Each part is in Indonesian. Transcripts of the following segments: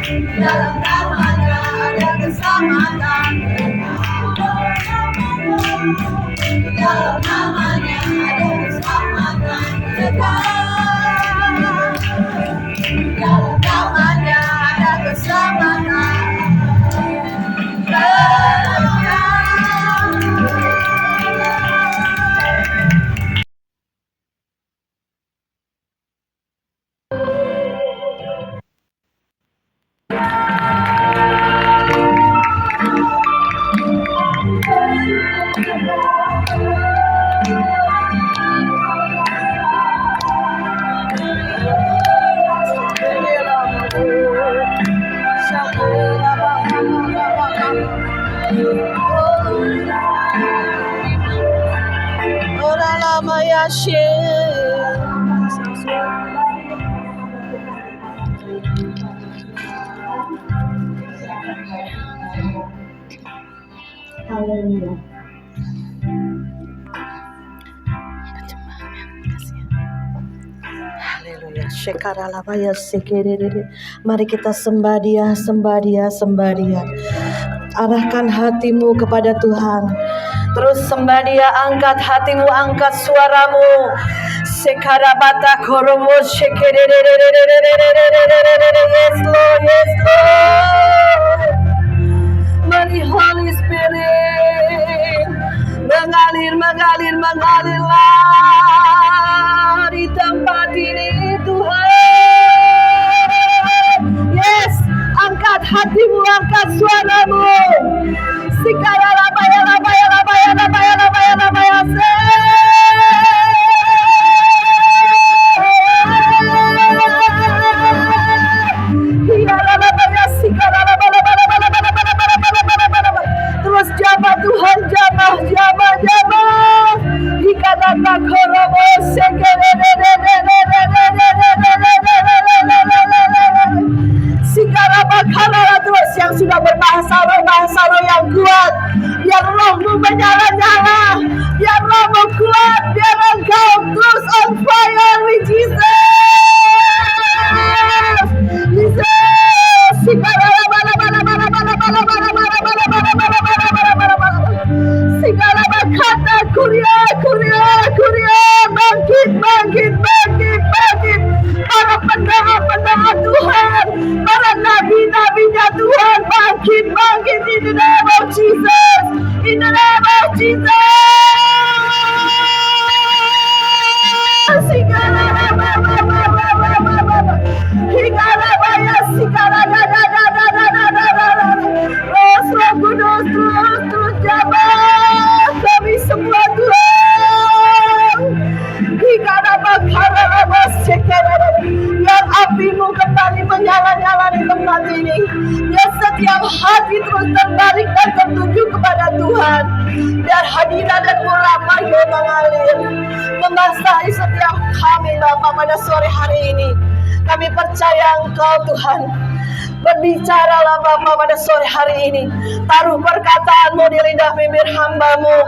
dalam namanya ada keselamatan, dalam namanya ada keselamatan kekal, dalam namanya ada keselamatan kekal. Ora lama ya Haleluya. Haleluya. Shekaralabaya sekerere. Mari kita sembah Dia, sembah Dia, sembah Dia. Arahkan hatimu kepada Tuhan. Terus sembah Dia, angkat hatimu, angkat suaramu. Sekarabata koromo shekerere. Yes Lord, yes Lord. Mari Holy Spirit mengalir, mengalir, mengalirlah di tempat ini Tuhan. Yes, angkat hatimu, angkat suaramu. Sikarala baya la baya la baya la baya la baya la baya se. Terus jamah Tuhan, jamah, jamah, jamah. Hikarata korobo Sikarabakala. Terus yang sudah berbahasa roh yang kuat, biar rohmu menyala-nyala, biar rohmu kuat, biar engkau terus on fire with Jesus. Jesus, Sikarabakata kuria, kuria, kuria, bangkit, bangkit, bangkit, bangkit. Para pendengar-pendengar Tuhan, para nabi-nabinya Tuhan, bangkit, bangkit in the name of Jesus, in the name of Jesus. Terus jabat kami semua Tuhan. Biar apimu kembali menyala-nyala di tempat ini. Biar setiap hati terus terbalik dan tertuju kepada Tuhan. Biar hadirat dan urapan mengalir, membasahi setiap kami Bapa pada sore hari ini. Kami percaya Engkau Tuhan. Berbicaralah Bapa pada sore hari ini. Taruh perkataanmu di lidah bibir hamba-Mu.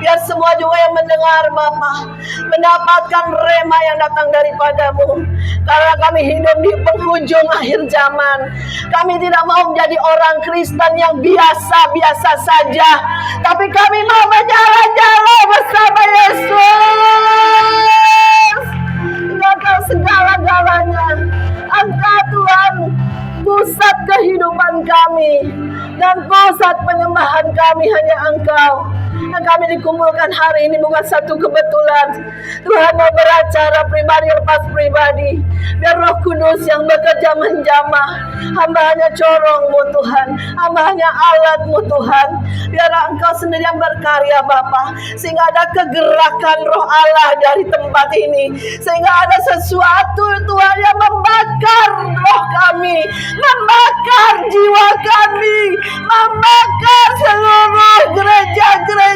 Biar semua juga yang mendengar Bapa mendapatkan rema yang datang daripada-Mu. Karena kami hidup di penghujung akhir zaman. Kami tidak mau menjadi orang Kristen yang biasa-biasa saja. Tapi kami mau menyala-nyala bersama Yesus. Engkau segala-galanya. Engkau Tuhan pusat kehidupan kami. Dan pusat penyembahan kami hanya Engkau. Dan kami dikumpulkan hari ini bukan satu kebetulan. Tuhan mau beracara pribadi lepas pribadi. Biar Roh Kudus yang bekerja menjamah. Hamba hanya corong-Mu Tuhan. Hamba hanya alat-Mu Tuhan. Biar Engkau sendiri yang berkarya Bapa. Sehingga ada kegerakan Roh Allah dari tempat ini. Sehingga ada sesuatu Tuhan yang membakar roh kami. Membakar jiwa kami. Membakar seluruh gereja-gereja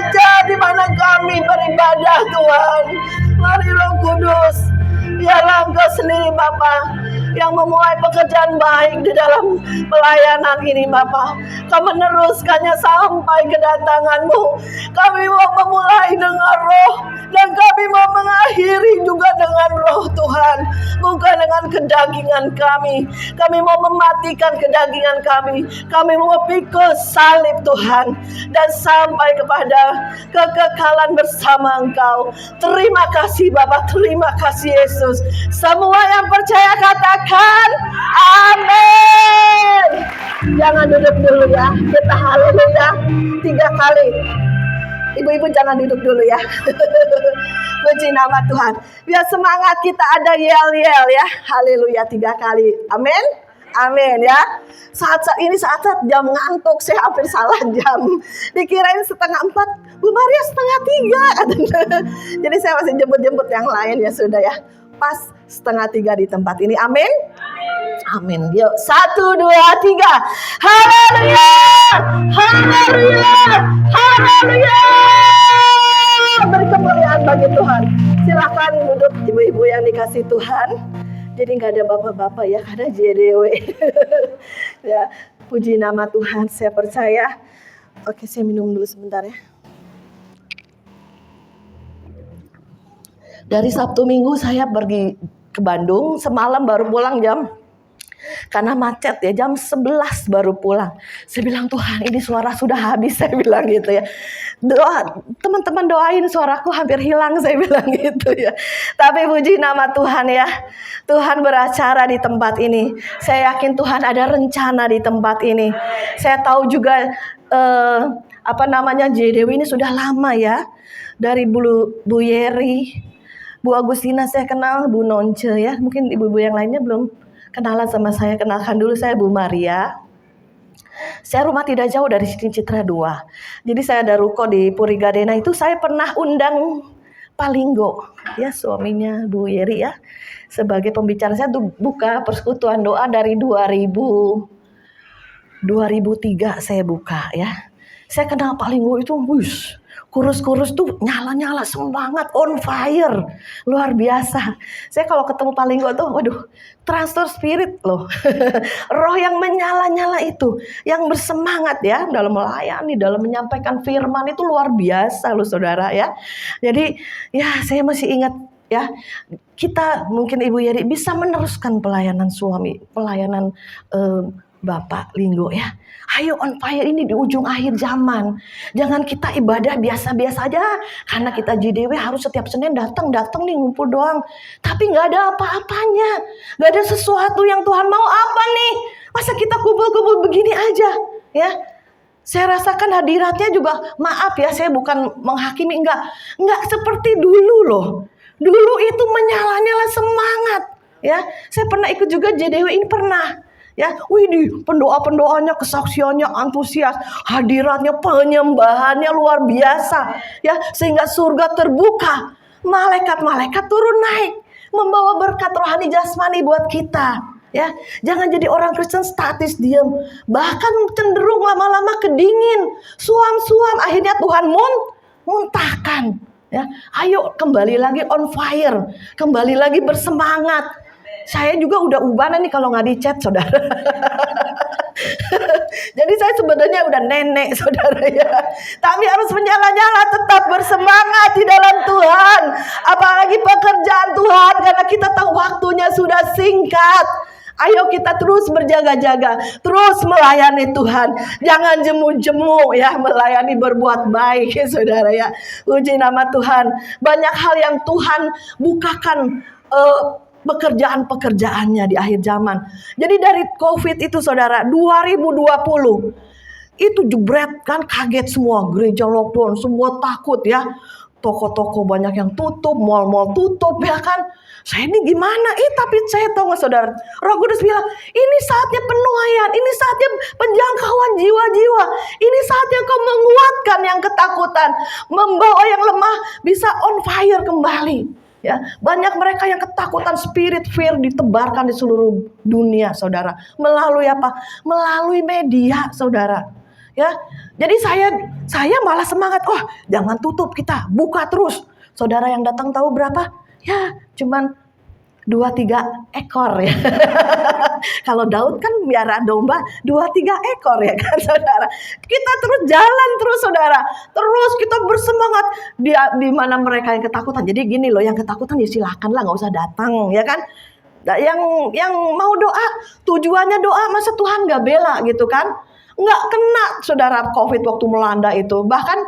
di mana kami beribadah Tuhan. Mari Roh Kudus, biarlah Engkau sendiri Bapa yang memulai pekerjaan baik di dalam pelayanan ini Bapa. Kau meneruskannya sampai kedatangan-Mu. Kami mau memulai dengan roh dan kami mau mengakhiri juga dengan roh Tuhan. Bukan dengan kedagingan kami. Kami mau mematikan kedagingan kami. Kami mau pikul salib Tuhan. Dan sampai kepada kekekalan bersama Engkau. Terima kasih Bapak, terima kasih Yesus. Semua yang percaya katakan amin. Jangan duduk dulu ya. Kita haleluya 3 kali. Ibu-ibu jangan duduk dulu ya. Puji nama Tuhan. Biar semangat kita ada yel-yel ya. Haleluya 3 kali. Amin. Amin ya. Saat ini saat jam ngantuk, saya hampir salah jam. Dikirain 3:30, Bu Maria 2:30. Jadi saya masih jemput-jemput yang lain ya sudah ya. Pas 2:30 di tempat ini. Amin. Amin. Yuk 1, 2, 3. Haleluya. Haleluya. Haleluya. Beri kemuliaan bagi Tuhan. Silakan duduk ibu-ibu yang dikasih Tuhan. Jadi nggak ada bapak-bapak ya, ada JDW. Ya, puji nama Tuhan, saya percaya. Oke, saya minum dulu sebentar ya. Dari Sabtu Minggu saya pergi ke Bandung, semalam baru pulang karena macet ya, jam 11 baru pulang. Saya bilang, Tuhan ini suara sudah habis, saya bilang gitu ya. Doa, teman-teman doain suaraku hampir hilang, saya bilang gitu ya. Tapi puji nama Tuhan ya. Tuhan beracara di tempat ini. Saya yakin Tuhan ada rencana di tempat ini. Saya tahu juga JDW ini sudah lama ya. Dari Bu Yeri, Bu Agustina saya kenal, Bu Nonce ya. Mungkin ibu-ibu yang lainnya belum kenalan sama saya. Kenalkan dulu, saya Bu Maria. Saya rumah tidak jauh dari sini, Citra 2. Jadi saya ada ruko di Puri Gadena itu, saya pernah undang Palinggo ya, suaminya Bu Yeri ya, sebagai pembicara. Saya tuh buka persekutuan doa dari 2003 saya buka ya. Saya kenal Palinggo itu, kurus-kurus tuh nyala-nyala, semangat, on fire, luar biasa. Saya kalau ketemu Palinggo tuh, waduh, transfer spirit loh. Roh yang menyala-nyala itu, yang bersemangat ya, dalam melayani, dalam menyampaikan firman itu luar biasa loh saudara ya. Jadi ya saya masih ingat ya, kita mungkin Ibu Yeri bisa meneruskan pelayanan suami, pelayanan Bapak Linggo ya. Ayo on fire ini di ujung akhir zaman. Jangan kita ibadah biasa-biasa aja. Karena kita JDW harus setiap Senin datang nih ngumpul doang. Tapi gak ada apa-apanya. Gak ada sesuatu yang Tuhan mau apa nih. Masa kita kumpul-kumpul begini aja ya. Saya rasakan hadiratnya juga, maaf ya, saya bukan menghakimi, enggak seperti dulu loh. Dulu itu menyala-nyala semangat ya. Saya pernah ikut juga JDW ini pernah. Ya, pendoa-pendoanya, kesaksiannya antusias, hadiratnya, penyembahannya luar biasa. Ya, sehingga surga terbuka, malaikat-malaikat turun naik, membawa berkat rohani jasmani buat kita. Ya, jangan jadi orang Kristen statis diam, bahkan cenderung lama-lama kedingin, suam-suam, akhirnya Tuhan muntahkan. Ya, ayo kembali lagi on fire, kembali lagi bersemangat. Saya juga udah ubanan nih kalau nggak dicat saudara. Jadi saya sebenarnya udah nenek saudara ya. Tapi harus menyala-nyala, tetap bersemangat di dalam Tuhan. Apalagi pekerjaan Tuhan, karena kita tahu waktunya sudah singkat. Ayo kita terus berjaga-jaga, terus melayani Tuhan. Jangan jemu-jemu ya, melayani berbuat baik ya saudara ya. Puji nama Tuhan. Banyak hal yang Tuhan bukakan pekerjaan-pekerjaannya di akhir zaman. Jadi dari COVID itu saudara, 2020 itu jebret kan, kaget semua, gereja lockdown, semua takut ya. Toko-toko banyak yang tutup, mal-mal tutup ya kan. Saya ini gimana? Tapi saya tahu nggak saudara, Roh Kudus bilang, ini saatnya penuaian, ini saatnya penjangkauan jiwa-jiwa, ini saatnya kau menguatkan yang ketakutan, membawa yang lemah bisa on fire kembali. Ya, banyak mereka yang ketakutan, spirit fear ditebarkan di seluruh dunia, saudara. Melalui apa? Melalui media, saudara. Ya, jadi saya malah semangat. Oh, jangan tutup, kita buka terus. Saudara yang datang tahu berapa? Ya, cuman 2-3 ekor ya. Kalau Daud kan miara domba 2-3 ekor ya kan saudara. Kita terus jalan terus saudara. Terus kita bersemangat. Di mana mereka yang ketakutan. Jadi gini loh, yang ketakutan ya silakanlah, nggak usah datang ya kan. Yang mau doa, tujuannya doa, masa Tuhan nggak bela gitu kan? Nggak kena saudara COVID waktu melanda itu. Bahkan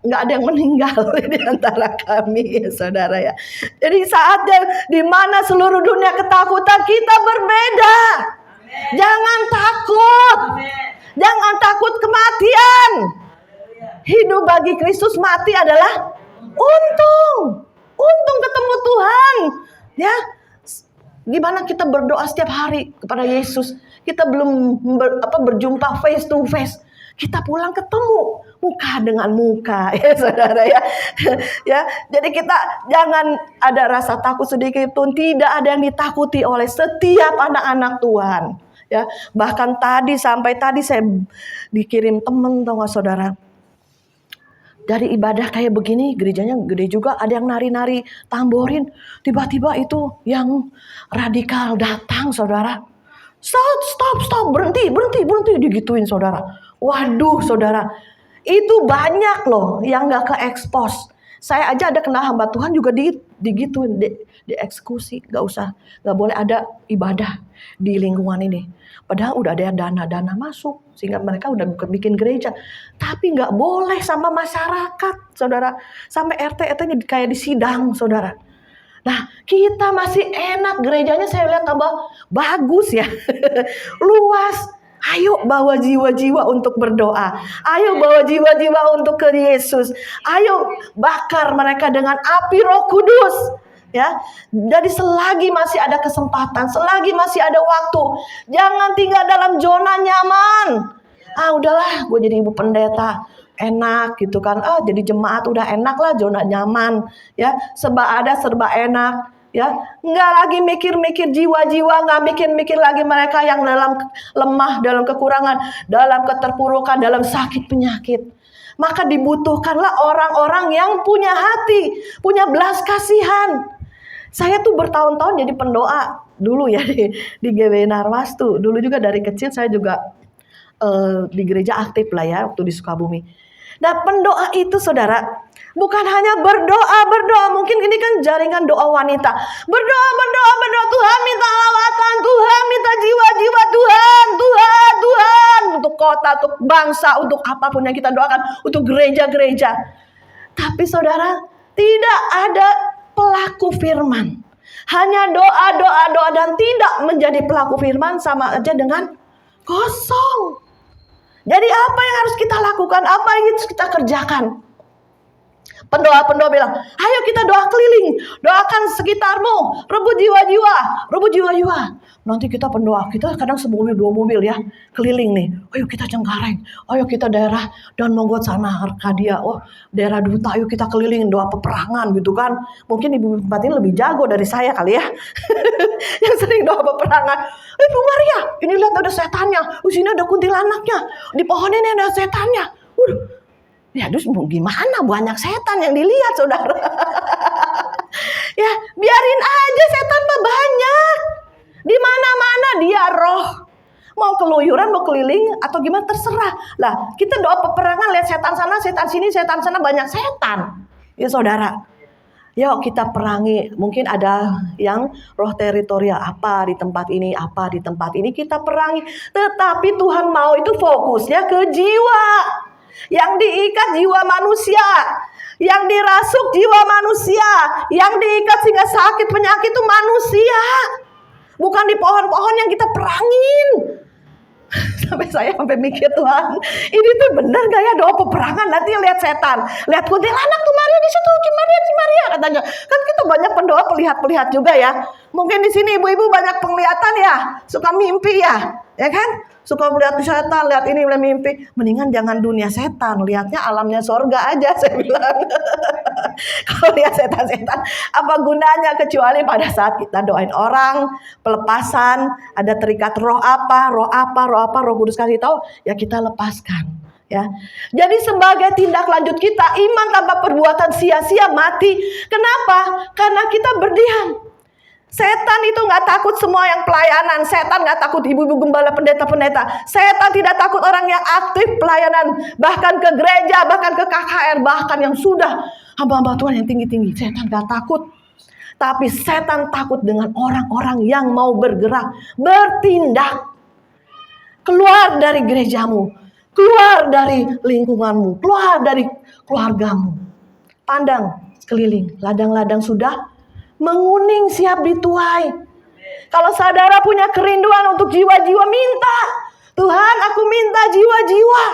nggak ada yang meninggal di antara kami ya saudara ya. Jadi saatnya di mana seluruh dunia ketakutan, kita berbeda. Amen. Jangan takut. Amen. Jangan takut kematian. Hidup bagi Kristus, mati adalah untung. Untung ketemu Tuhan. Ya. Gimana kita berdoa setiap hari kepada Yesus? Kita belum berjumpa face to face. Kita pulang ketemu muka dengan muka ya saudara ya. Ya, jadi kita jangan ada rasa takut sedikit pun. Tidak ada yang ditakuti oleh setiap anak-anak Tuhan. Ya, bahkan sampai tadi saya dikirim teman, tau gak saudara? Dari ibadah kayak begini, gerejanya gede juga, ada yang nari-nari tamborin. Tiba-tiba itu yang radikal datang saudara. Stop, berhenti, digituin saudara. Waduh saudara, itu banyak loh yang gak ke-expose. Saya aja ada kenal hamba Tuhan juga digituin, dieksekusi. Gak boleh ada ibadah di lingkungan ini. Padahal udah ada dana masuk, sehingga mereka udah bikin gereja. Tapi gak boleh sama masyarakat saudara. Sampai RT-nya kayak di sidang saudara. Nah, kita masih enak, gerejanya saya lihat tambah bagus ya. Luas. Ayo bawa jiwa-jiwa untuk berdoa. Ayo bawa jiwa-jiwa untuk ke Yesus. Ayo bakar mereka dengan api Roh Kudus. Ya. Jadi selagi masih ada kesempatan, selagi masih ada waktu, jangan tinggal dalam zona nyaman. Udahlah, gue jadi ibu pendeta. Enak gitu kan, jadi jemaat udah enak lah, zona nyaman ya, serba ada, serba enak ya, nggak lagi mikir-mikir jiwa-jiwa, nggak mikir-mikir lagi mereka yang dalam lemah, dalam kekurangan, dalam keterpurukan, dalam sakit penyakit. Maka dibutuhkanlah orang-orang yang punya hati, punya belas kasihan. Saya tuh bertahun-tahun jadi pendoa dulu ya di GBI Narwastu. Dulu juga dari kecil saya juga di gereja aktif lah ya waktu di Sukabumi. Nah, pendoa itu saudara bukan hanya berdoa. Mungkin ini kan jaringan doa wanita. Berdoa. Tuhan minta lawatan, Tuhan minta jiwa-jiwa, Tuhan. Untuk kota, untuk bangsa, untuk apapun yang kita doakan, untuk gereja-gereja. Tapi saudara, tidak ada pelaku firman. Hanya doa dan tidak menjadi pelaku firman sama aja dengan kosong. Jadi apa yang harus kita lakukan? Apa yang harus kita kerjakan? Pendoa bilang, ayo kita doa keliling. Doakan sekitarmu. Rebut jiwa-jiwa. Nanti kita pendoa. Kita kadang semobil, 2 mobil ya. Keliling nih. Ayo kita Cengkareng. Ayo kita daerah Dan Mogot sana. Arkadia. Daerah Duta. Ayo kita keliling. Doa peperangan gitu kan. Mungkin Ibu Bupati lebih jago dari saya kali ya. Yang sering doa peperangan. Ibu Maria. Ini lihat ada setannya. Sini ada kuntilanaknya. Di pohon ini ada setannya. Ya terus gimana, banyak setan yang dilihat saudara. Ya biarin aja, setan mah banyak. Di mana-mana dia roh. Mau keluyuran, mau keliling atau gimana terserah. Lah kita doa peperangan, lihat setan sana, setan sini, setan sana, banyak setan. Ya saudara. Yuk kita perangi. Mungkin ada yang roh teritorial, apa di tempat ini, apa di tempat ini, kita perangi. Tetapi Tuhan mau itu fokusnya ke jiwa. Yang diikat jiwa manusia, yang dirasuk jiwa manusia, yang diikat sehingga sakit penyakit itu manusia, bukan di pohon-pohon yang kita perangin. Sampai saya mikir, Tuhan, ini tuh benar gak ya doa peperangan? Nanti lihat setan, lihat kuntilanak tuh, Maria di situ, Maria katanya. Kan kita banyak pendoa pelihat juga ya. Mungkin di sini ibu-ibu banyak penglihatan ya, suka mimpi ya kan? Suka melihat setan, lihat ini, lihat mimpi. Mendingan jangan dunia setan, lihatnya alamnya sorga aja, saya bilang. Kalau lihat setan-setan, apa gunanya kecuali pada saat kita doain orang, pelepasan, ada terikat roh apa, roh kudus kasih tahu, ya kita lepaskan. Ya, jadi sebagai tindak lanjut kita, iman tanpa perbuatan sia-sia mati. Kenapa? Karena kita berdiam. Setan itu nggak takut semua yang pelayanan. Setan nggak takut ibu-ibu gembala, pendeta-pendeta. Setan tidak takut orang yang aktif pelayanan, bahkan ke gereja, bahkan ke KKR, bahkan yang sudah hamba-hamba Tuhan yang tinggi-tinggi. Setan nggak takut. Tapi setan takut dengan orang-orang yang mau bergerak, bertindak. Keluar dari gerejamu, keluar dari lingkunganmu, keluar dari keluargamu. Pandang sekeliling, ladang-ladang sudah menguning, siap dituai. Kalau saudara punya kerinduan untuk jiwa-jiwa, minta. Tuhan, aku minta jiwa-jiwa.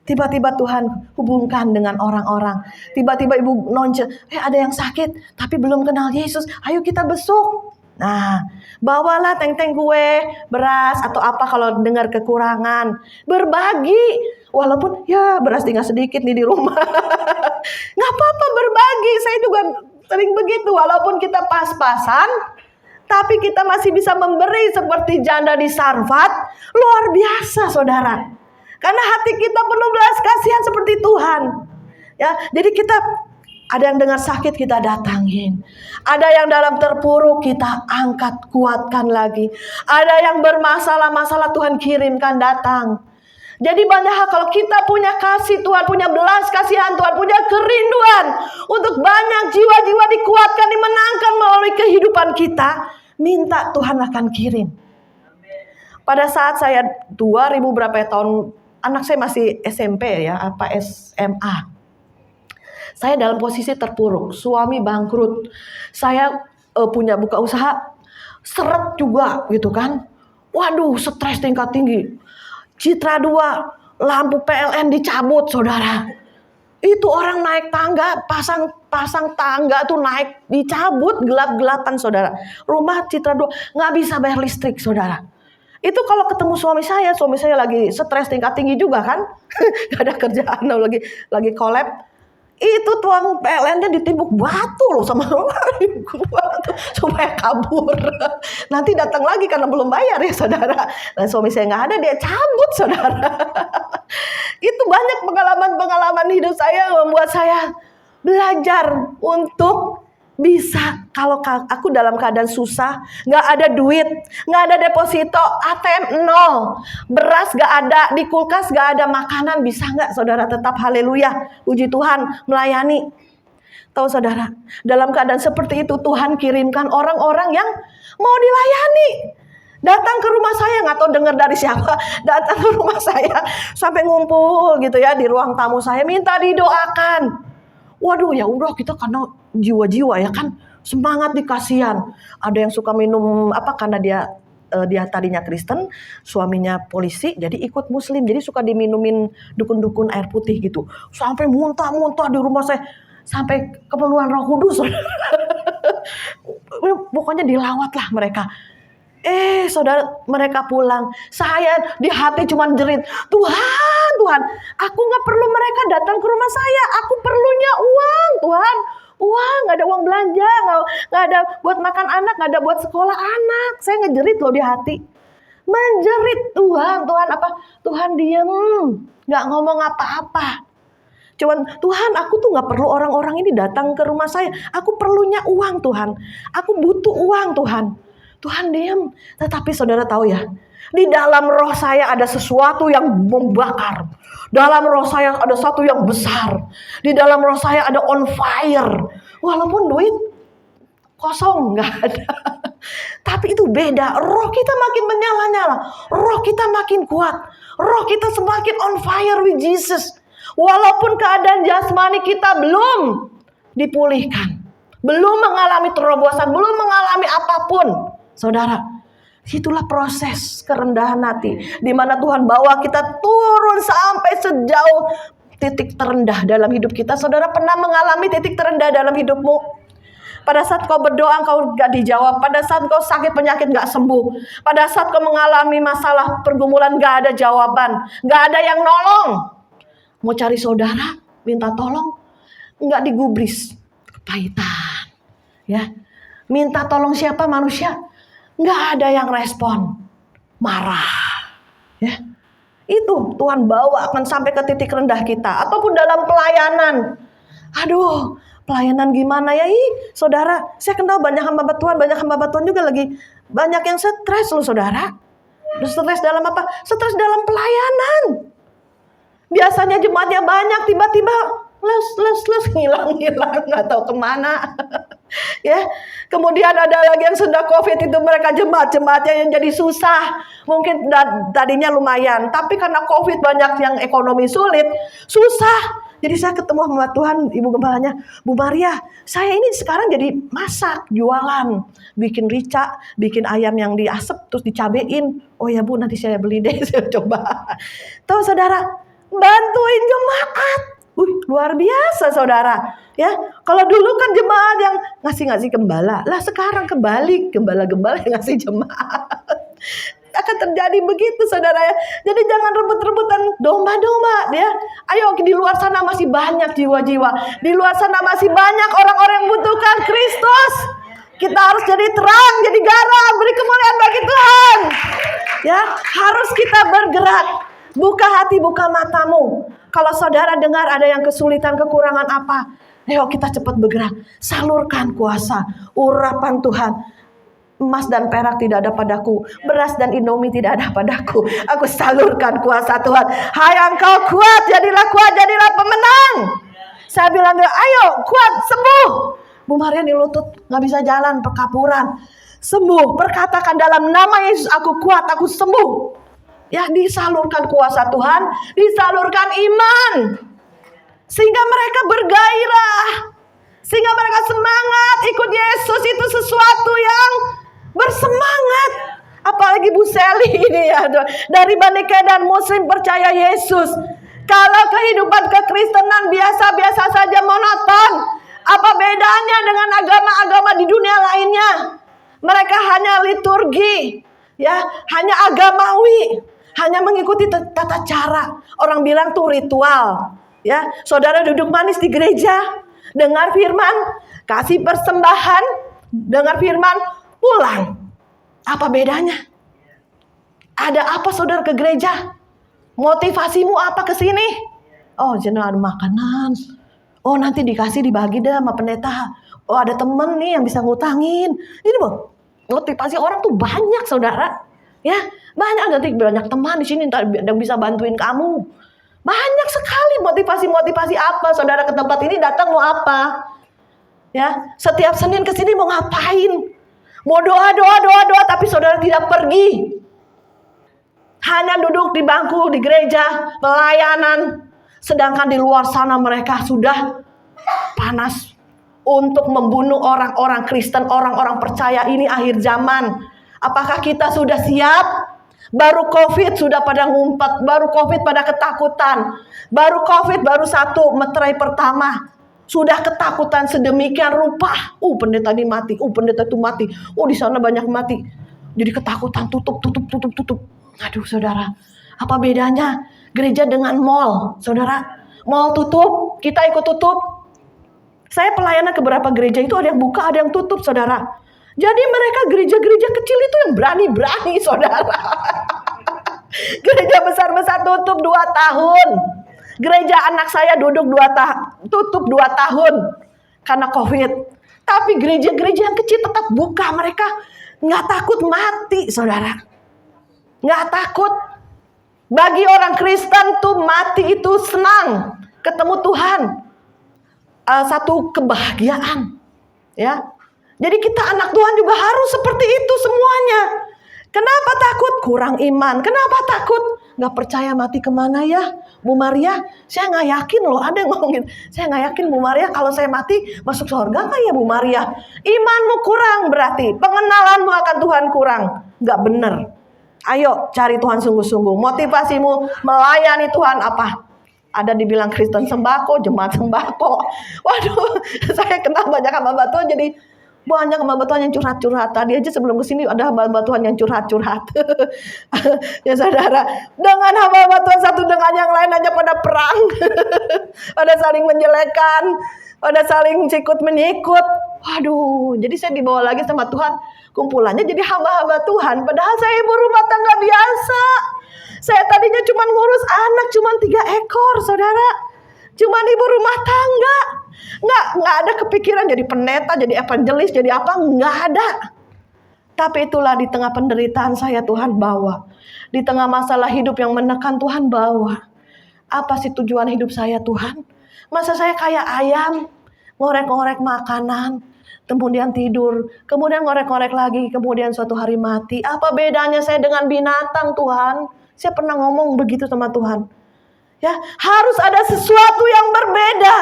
Tiba-tiba Tuhan hubungkan dengan orang-orang. Tiba-tiba ibu nonce, ada yang sakit tapi belum kenal Yesus. Ayo kita besuk. Nah, bawalah teng-teng kue, beras atau apa kalau dengar kekurangan. Berbagi. Walaupun ya beras tinggal sedikit nih di rumah. Nggak apa-apa berbagi. Saya juga sering begitu, walaupun kita pas-pasan, tapi kita masih bisa memberi seperti janda di Sarfat. Luar biasa, saudara. Karena hati kita penuh belas kasihan seperti Tuhan. Ya, jadi kita ada yang dengar sakit kita datangin. Ada yang dalam terpuruk kita angkat, kuatkan lagi. Ada yang bermasalah-masalah Tuhan kirimkan datang. Jadi banyak hal kalau kita punya kasih Tuhan, punya belas kasihan Tuhan, punya kerinduan untuk banyak jiwa-jiwa dikuatkan, dimenangkan melalui kehidupan kita, minta Tuhan akan kirim. Pada saat saya 2000 berapa tahun, anak saya masih SMP ya, apa SMA. Saya dalam posisi terpuruk, suami bangkrut, saya punya buka usaha, seret juga gitu kan. Waduh, stres tingkat tinggi. Citra 2, lampu PLN dicabut, saudara. Itu orang naik tangga, pasang tangga tuh naik, dicabut gelap-gelapan, saudara. Rumah Citra 2 nggak bisa bayar listrik, saudara. Itu kalau ketemu suami saya lagi stres tingkat tinggi juga kan, gak ada kerjaan, lagi collab. Itu tuang PLN-nya ditimbuk batu loh sama gua supaya kabur. Nanti datang lagi karena belum bayar ya, saudara. Nah, suami saya nggak ada, dia cabut, saudara. Itu banyak pengalaman-pengalaman hidup saya yang membuat saya belajar untuk bisa, kalau aku dalam keadaan susah, nggak ada duit, nggak ada deposito, ATM nol, beras nggak ada, di kulkas nggak ada makanan, bisa nggak saudara tetap haleluya, puji Tuhan, melayani? Tahu saudara, dalam keadaan seperti itu Tuhan kirimkan orang-orang yang mau dilayani. Datang ke rumah saya, nggak tahu dengar dari siapa, datang ke rumah saya, sampai ngumpul gitu ya di ruang tamu saya, minta didoakan. Waduh, ya udah kita karena jiwa-jiwa ya kan, semangat dikasihan. Ada yang suka minum apa karena dia tadinya Kristen, suaminya polisi, jadi ikut Muslim, jadi suka diminumin dukun-dukun air putih gitu. Sampai muntah-muntah di rumah saya, sampai keperluan Roh Kudus. Pokoknya dilawat lah mereka. Saudara, mereka pulang. Saya di hati cuman jerit, Tuhan, aku gak perlu mereka datang ke rumah saya. Aku perlunya uang, Tuhan. Uang, gak ada uang belanja, gak ada buat makan anak, gak ada buat sekolah anak. Saya ngejerit loh di hati. Menjerit, Tuhan apa? Tuhan diem, gak ngomong apa-apa. Cuman, Tuhan, aku tuh gak perlu orang-orang ini datang ke rumah saya. Aku perlunya uang, Tuhan. Aku butuh uang, Tuhan. Tuhan diam. Tetapi saudara tahu ya, di dalam roh saya ada sesuatu yang membakar. Dalam roh saya ada sesuatu yang besar. Di dalam roh saya ada on fire. Walaupun duit kosong, nggak ada. Tapi itu beda. Roh kita makin menyala-nyala. Roh kita makin kuat. Roh kita semakin on fire with Jesus. Walaupun keadaan jasmani kita belum dipulihkan. Belum mengalami terobosan. Belum mengalami apapun. Saudara, itulah proses kerendahan hati, di mana Tuhan bawa kita turun sampai sejauh titik terendah dalam hidup kita. Saudara pernah mengalami titik terendah dalam hidupmu? Pada saat kau berdoa kau gak dijawab, pada saat kau sakit penyakit gak sembuh, pada saat kau mengalami masalah pergumulan gak ada jawaban, gak ada yang nolong. Mau cari saudara, minta tolong, gak digubris, kepahitan. Ya, minta tolong siapa? Manusia. Nggak ada yang respon, marah, ya. Itu Tuhan bawa akan sampai ke titik rendah kita, ataupun dalam pelayanan. Aduh, Pelayanan gimana ya? Saudara, saya kenal banyak hamba Tuhan juga lagi banyak yang stres loh saudara. Stres dalam apa? Stres dalam pelayanan. Biasanya jemaatnya banyak, tiba-tiba hilang, nggak tahu kemana. Ya, kemudian ada lagi yang sudah COVID itu mereka jemaatnya yang jadi susah. Mungkin tadinya lumayan, tapi karena COVID banyak yang ekonomi sulit, susah. Jadi saya ketemu sama Tuhan, Ibu Gembalanya, Bu Maria, saya ini sekarang jadi masak, jualan, bikin rica, bikin ayam yang diasap terus dicabein. Oh ya Bu, nanti saya beli deh, saya coba. Tuh saudara, bantuin jemaat. Luar biasa saudara. Ya, kalau dulu kan jemaat yang ngasih gembala, lah sekarang kebalik, gembala-gembala yang ngasih jemaat. Akan terjadi begitu saudara ya. Jadi jangan rebut-rebutan domba-domba ya. Ayo, di luar sana masih banyak jiwa-jiwa. Di luar sana masih banyak orang-orang yang membutuhkan Kristus. Kita harus jadi terang, jadi garam, beri kemuliaan bagi Tuhan. Ya, harus kita bergerak. Buka hati, buka matamu. Kalau saudara dengar ada yang kesulitan, kekurangan apa, ayo kita cepat bergerak. Salurkan kuasa, urapan Tuhan. Emas dan perak tidak ada padaku, beras dan indomie tidak ada padaku. Aku salurkan kuasa Tuhan. Hai engkau kuat, jadilah pemenang. Saya bilang, ayo kuat, sembuh. Bu Maria di lutut nggak bisa jalan, perkapuran. Sembuh, perkatakan dalam nama Yesus, aku kuat, aku sembuh. Ya, disalurkan kuasa Tuhan, disalurkan iman. Sehingga mereka bergairah. Sehingga mereka semangat ikut Yesus, itu sesuatu yang bersemangat. Apalagi Bu Seli ini ya, dari Bani Kedan, Muslim percaya Yesus. Kalau kehidupan kekristenan biasa-biasa saja, monoton, apa bedanya dengan agama-agama di dunia lainnya? Mereka hanya liturgi, ya, hanya agamawi, hanya mengikuti tata cara. Orang bilang tuh ritual. Ya, saudara duduk manis di gereja, dengar firman, kasih persembahan, dengar firman, pulang. Apa bedanya? Ada apa saudara ke gereja? Motivasimu apa ke sini? Oh, jenuh ada makanan. Oh, nanti dibagi deh sama pendeta. Oh, ada temen nih yang bisa ngutangin. Ini Bu, motivasi orang tuh banyak saudara. Ya, banyak teman di sini yang bisa bantuin kamu. Banyak sekali motivasi apa saudara ke tempat ini datang mau apa? Ya, setiap Senin ke sini mau ngapain? Mau doa tapi saudara tidak pergi. Hanya duduk di bangku di gereja, pelayanan. Sedangkan di luar sana mereka sudah panas untuk membunuh orang-orang Kristen, orang-orang percaya. Ini akhir zaman. Apakah kita sudah siap? Baru COVID sudah pada ngumpet, baru COVID pada ketakutan. Baru COVID baru satu meterai pertama. Sudah ketakutan sedemikian rupa. Pendeta ini mati, pendeta itu mati. Di sana banyak mati. Jadi ketakutan, tutup. Aduh saudara, apa bedanya gereja dengan mall? Saudara, mall tutup, kita ikut tutup. Saya pelayanan ke beberapa gereja itu ada yang buka, ada yang tutup saudara. Jadi mereka gereja-gereja kecil itu yang berani-berani saudara. Gereja besar-besar tutup 2 tahun. Gereja anak saya tutup 2 tahun karena COVID. Tapi gereja-gereja yang kecil tetap buka. Mereka nggak takut mati, saudara. Nggak takut. Bagi orang Kristen tuh mati itu senang, ketemu Tuhan. Satu kebahagiaan, ya. Jadi kita anak Tuhan juga harus seperti itu semuanya. Kenapa takut? Kurang iman. Kenapa takut? Gak percaya mati kemana ya? Bu Maria, saya gak yakin loh. Ada yang ngomongin, saya gak yakin Bu Maria kalau saya mati masuk surga gak ya Bu Maria? Imanmu kurang berarti. Pengenalanmu akan Tuhan kurang. Gak bener. Ayo cari Tuhan sungguh-sungguh. Motivasimu melayani Tuhan apa? Ada dibilang Kristen sembako, jemaat sembako. Waduh, saya kenal banyak hamba Tuhan jadi banyak hamba Tuhan yang curhat-curhat. Tadi aja sebelum kesini ada hamba Tuhan yang curhat-curhat. Ya saudara, dengan hamba Tuhan satu dengan yang lain aja pada perang. Pada saling menjelekan, pada saling sikut-menyikut. Waduh, jadi saya dibawa lagi sama Tuhan. Kumpulannya jadi hamba-hamba Tuhan. Padahal saya ibu rumah tangga biasa. Saya tadinya cuma ngurus anak, cuma 3 ekor saudara. Cuma ibu rumah tangga. Nggak ada kepikiran jadi pendeta, jadi evangelis, jadi apa, nggak ada. Tapi itulah di tengah penderitaan saya Tuhan bawa. Di tengah masalah hidup yang menekan Tuhan bawa. Apa sih tujuan hidup saya Tuhan? Masa saya kayak ayam, ngorek-ngorek makanan, kemudian tidur, kemudian ngorek-ngorek lagi, kemudian suatu hari mati. Apa bedanya saya dengan binatang Tuhan? Saya pernah ngomong begitu sama Tuhan. Ya, harus ada sesuatu yang berbeda.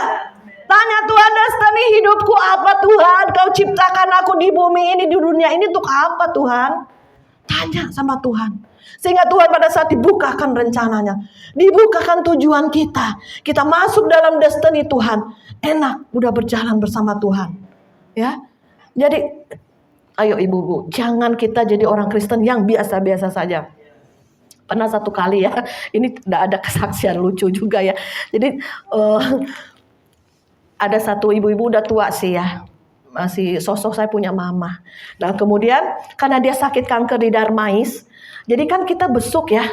Tanya Tuhan, destiny hidupku apa Tuhan? Kau ciptakan aku di bumi ini, di dunia ini untuk apa Tuhan? Tanya sama Tuhan. Sehingga Tuhan pada saat dibukakan rencananya, dibukakan tujuan kita, kita masuk dalam destiny Tuhan, enak, udah berjalan bersama Tuhan. Ya, jadi ayo ibu-ibu, jangan kita jadi orang Kristen yang biasa-biasa saja. Pernah satu kali ya, ini tidak ada kesaksian lucu juga ya. Jadi ada satu ibu-ibu udah tua sih ya, masih sosok saya punya mama. Nah kemudian karena dia sakit kanker di darmais, jadi kan kita besuk ya,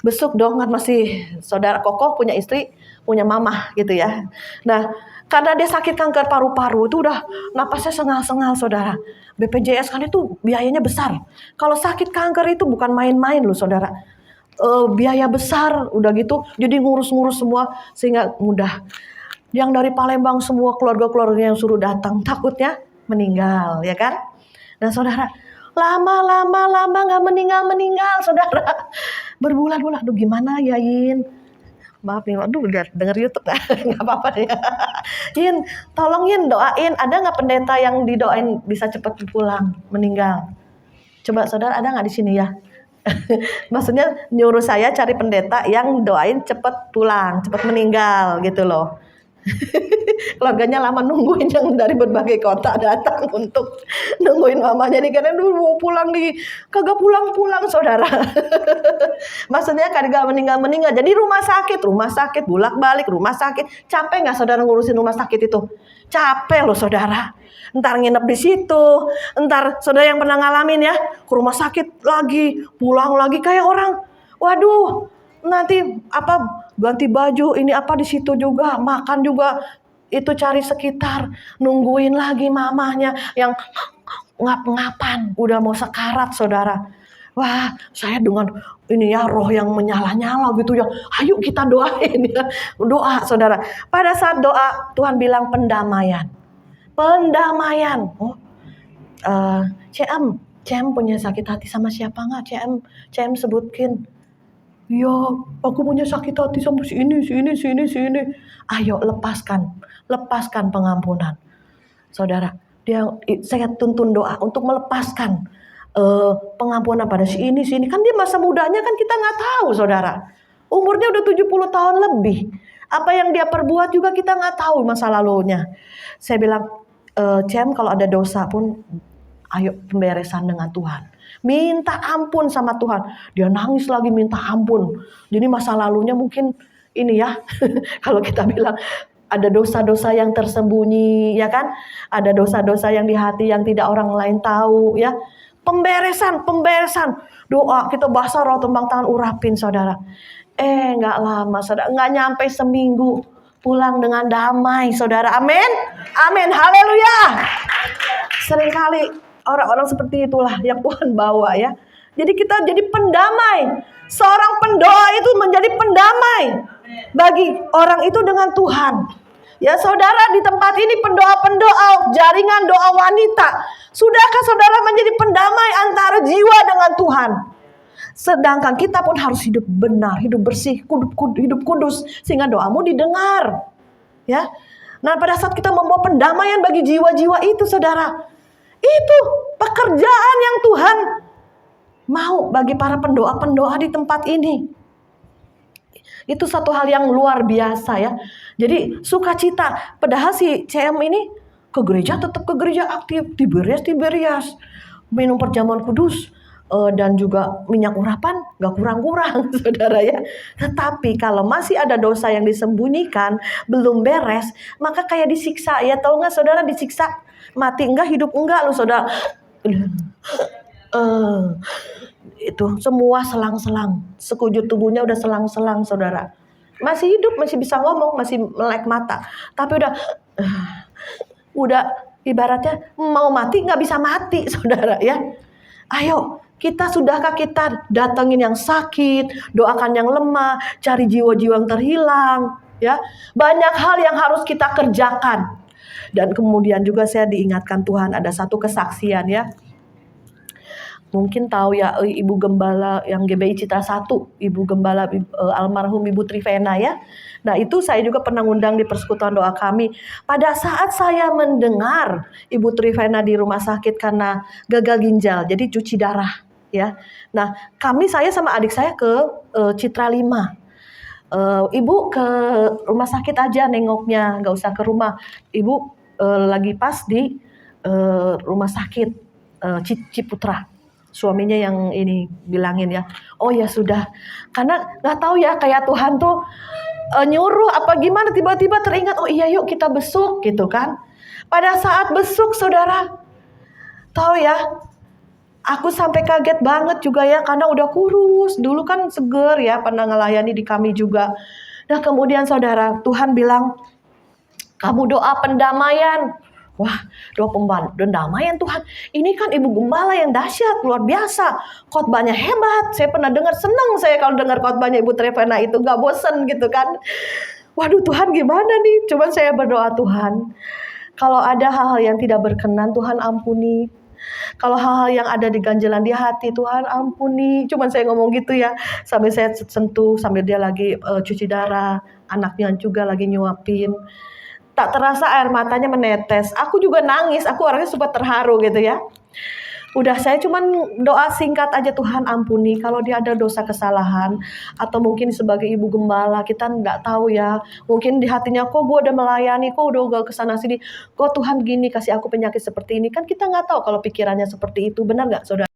besuk dong kan, masih saudara kokoh punya istri, punya mama gitu ya. Nah karena dia sakit kanker paru-paru itu udah napasnya sengal-sengal saudara. BPJS kan itu biayanya besar. Kalau sakit kanker itu bukan main-main loh saudara. Biaya besar udah gitu, jadi ngurus-ngurus semua sehingga mudah. Yang dari Palembang semua keluarga-keluarga yang suruh datang takutnya meninggal ya kan. Nah saudara, lama nggak meninggal saudara, berbulan-bulan. Aduh gimana ya Yin, maaf nih, aduh denger YouTube nggak apa-apa deh. Yin, tolong Yin doain, ada nggak pendeta yang didoain bisa cepat pulang meninggal? Coba saudara ada nggak di sini ya? Maksudnya nyuruh saya cari pendeta yang doain cepet pulang, cepet meninggal gitu loh. Keluarganya lama nungguin yang dari berbagai kota datang untuk nungguin mamanya nih, karena dulu pulang nih kagak pulang saudara. Maksudnya kagak meninggal, jadi rumah sakit bolak-balik rumah sakit. Capek nggak saudara ngurusin rumah sakit itu? Capek loh saudara. Ntar nginep di situ, ntar saudara yang pernah ngalamin ya, ke rumah sakit lagi, pulang lagi kayak orang, waduh, nanti apa ganti baju ini apa di situ juga, makan juga itu cari sekitar, nungguin lagi mamanya yang ngap-ngapan, udah mau sekarat saudara. Wah, saya dengan ini ya roh yang menyala-nyala gitu ya. Ayo kita doain ya. Doa saudara. Pada saat doa Tuhan bilang pendamaian. Oh, CM punya sakit hati sama siapa nggak? CM sebutkin. Ya, aku punya sakit hati sama si ini. Ayo lepaskan pengampunan. Saudara, saya tuntun doa untuk melepaskan pengampunan pada si ini. Kan dia masa mudanya kan kita nggak tahu saudara. Umurnya udah 70 tahun lebih. Apa yang dia perbuat juga kita nggak tahu masa lalunya. Saya bilang, Cem kalau ada dosa pun ayo pemberesan dengan Tuhan. Minta ampun sama Tuhan. Dia nangis lagi minta ampun. Jadi masa lalunya mungkin ini ya. Kalau kita bilang ada dosa-dosa yang tersembunyi ya kan. Ada dosa-dosa yang di hati yang tidak orang lain tahu ya. Pemberesan. Doa kita bahasa roh tembang tangan urapin saudara. Gak lama saudara. Gak nyampe seminggu. Pulang dengan damai saudara. Amin. Haleluya. Seringkali orang-orang seperti itulah yang Tuhan bawa ya. Jadi kita jadi pendamai. Seorang pendoa itu menjadi pendamai bagi orang itu dengan Tuhan. Ya saudara, di tempat ini pendoa-pendoa, jaringan doa wanita. Sudahkah saudara menjadi pendamai antara jiwa dengan Tuhan? Sedangkan kita pun harus hidup benar, hidup bersih, hidup kudus, sehingga doamu didengar. Ya. Nah pada saat kita membawa pendamaian bagi jiwa-jiwa itu saudara, itu pekerjaan yang Tuhan mau bagi para pendoa-pendoa di tempat ini. Itu satu hal yang luar biasa ya. Jadi sukacita. Padahal si CM ini ke gereja, tetap ke gereja aktif. Tiberias. Minum perjamuan kudus. Dan juga minyak urapan gak kurang-kurang saudara ya. Tetapi kalau masih ada dosa yang disembunyikan, belum beres, maka kayak disiksa ya. Tahu gak saudara disiksa? Mati enggak, hidup enggak loh saudara. Itu semua selang-selang. Sekujur tubuhnya udah selang-selang saudara. Masih hidup, masih bisa ngomong, masih melek mata. Tapi udah Udah ibaratnya mau mati nggak bisa mati, saudara ya. Ayo, sudahkah kita datangin yang sakit, doakan yang lemah, cari jiwa-jiwa yang terhilang, ya. Banyak hal yang harus kita kerjakan. Dan kemudian juga saya diingatkan Tuhan ada satu kesaksian ya. Mungkin tahu ya Ibu Gembala yang GBI Citra 1, Ibu Gembala almarhum Ibu Trivena ya. Nah itu saya juga pernah ngundang di persekutuan doa kami. Pada saat saya mendengar Ibu Trivena di rumah sakit karena gagal ginjal, jadi cuci darah ya. Nah saya sama adik saya ke Citra 5. Ibu ke rumah sakit aja nengoknya, nggak usah ke rumah. Ibu lagi pas di rumah sakit Ciputra. Suaminya yang ini bilangin ya, oh ya sudah, karena nggak tahu ya kayak Tuhan tuh nyuruh apa gimana, tiba-tiba teringat, oh iya yuk kita besuk gitu kan. Pada saat besuk saudara, tahu ya, aku sampai kaget banget juga ya, karena udah kurus, dulu kan seger ya, pernah ngelayani di kami juga. Nah kemudian saudara, Tuhan bilang, kamu doa pendamaian. Wah, doa pendamaian Tuhan. Ini kan Ibu Gembala yang dahsyat, luar biasa. Khotbahnya hebat. Saya pernah dengar, senang saya kalau dengar khotbahnya Ibu Trivena itu, gak bosen gitu kan. Waduh Tuhan gimana nih? Cuman saya berdoa, Tuhan, kalau ada hal-hal yang tidak berkenan, Tuhan ampuni. Kalau hal-hal yang ada di ganjalan di hati, Tuhan ampuni. Cuman saya ngomong gitu ya, sambil saya sentuh, sambil dia lagi cuci darah, anaknya juga lagi nyuapin. Tak terasa air matanya menetes. Aku juga nangis, aku orangnya super terharu gitu ya. Udah saya cuman doa singkat aja, Tuhan ampuni kalau dia ada dosa kesalahan. Atau mungkin sebagai ibu gembala kita nggak tahu ya. Mungkin di hatinya, kok gue udah melayani, kok udah kesana sini. Kok Tuhan gini kasih aku penyakit seperti ini. Kan kita nggak tahu kalau pikirannya seperti itu. Benar nggak saudara?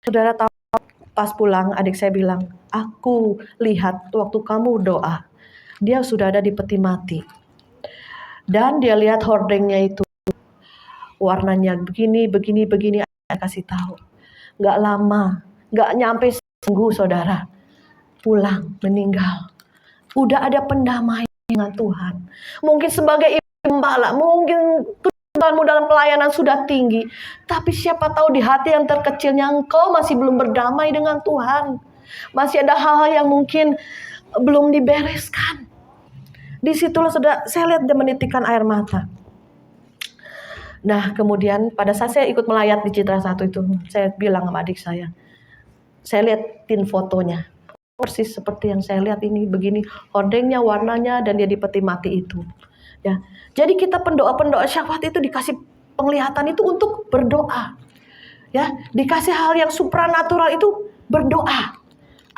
Saudara tahu pas pulang adik saya bilang, aku lihat waktu kamu doa, dia sudah ada di peti mati. Dan dia lihat hordengnya itu warnanya begini. Saya kasih tahu, nggak lama, nggak nyampe seminggu saudara, pulang meninggal. Udah ada pendamaian dengan Tuhan. Mungkin sebagai ibu gembala, mungkin kesulitanmu dalam pelayanan sudah tinggi, tapi siapa tahu di hati yang terkecilnya engkau masih belum berdamai dengan Tuhan. Masih ada hal-hal yang mungkin belum dibereskan. Disitulah saya lihat dia menitikkan air mata. Nah kemudian pada saat saya ikut melayat di Citra 1 itu, saya bilang sama adik saya liatin fotonya, persis seperti yang saya lihat ini, begini hordengnya, warnanya, dan dia di peti mati itu. Ya, jadi kita pendoa syafaat itu dikasih penglihatan itu untuk berdoa. Ya, dikasih hal yang supranatural itu berdoa.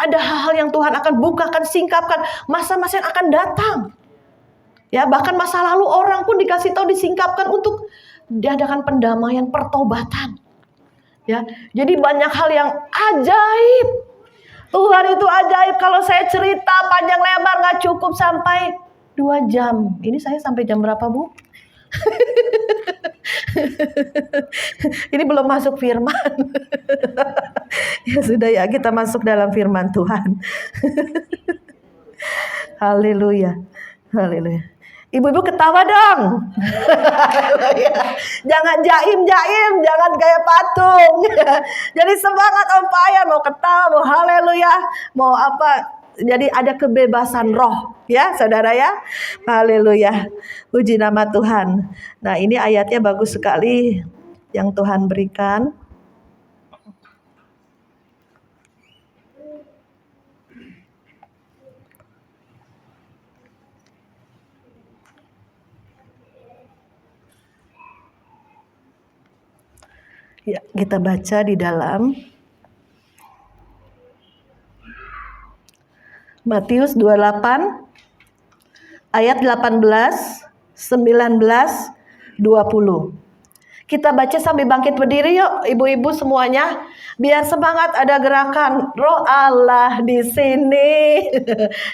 Ada hal-hal yang Tuhan akan bukakan, singkapkan, masa-masa yang akan datang. Ya, bahkan masa lalu orang pun dikasih tahu, disingkapkan untuk diadakan pendamaian, pertobatan. Ya, jadi banyak hal yang ajaib. Tuhan itu ajaib. Kalau saya cerita panjang lebar nggak cukup sampai 2 jam. Ini saya sampai jam berapa, Bu? Ini belum masuk firman. Ya sudah ya, kita masuk dalam firman Tuhan. Haleluya. Haleluya. Ibu-ibu ketawa dong. Jangan jaim-jaim, jangan kayak patung. Jadi semangat on fire, mau ketawa, mau haleluya, mau apa. Jadi ada kebebasan roh ya saudara ya. Haleluya. Puji nama Tuhan. Nah ini ayatnya bagus sekali yang Tuhan berikan. Ya, kita baca di dalam Matius 28 ayat 18, 19, 20. Kita baca sambil bangkit berdiri yuk, ibu-ibu semuanya, biar semangat, ada gerakan Roh Allah di sini.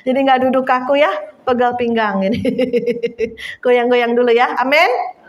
Jadi nggak duduk kaku ya, pegal pinggang ini. Goyang-goyang dulu ya, amin.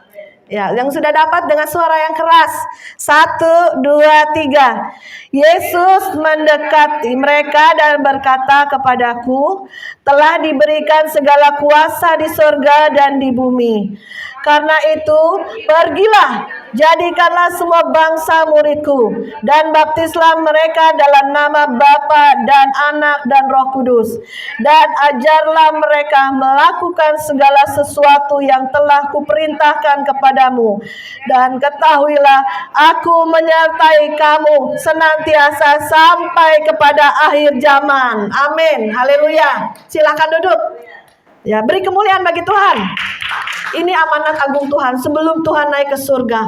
Ya, yang sudah dapat dengan suara yang keras. 1, 2, 3. Yesus mendekati mereka dan berkata kepadaku, telah diberikan segala kuasa di surga dan di bumi. Karena itu, pergilah, jadikanlah semua bangsa muridku, dan baptislah mereka dalam nama Bapa dan Anak dan Roh Kudus, dan ajarlah mereka melakukan segala sesuatu yang telah kuperintahkan kepadamu. Dan ketahuilah, aku menyertai kamu senantiasa sampai kepada akhir zaman. Amin. Haleluya. Silakan duduk. Ya, beri kemuliaan bagi Tuhan. Ini amanat agung Tuhan sebelum Tuhan naik ke surga.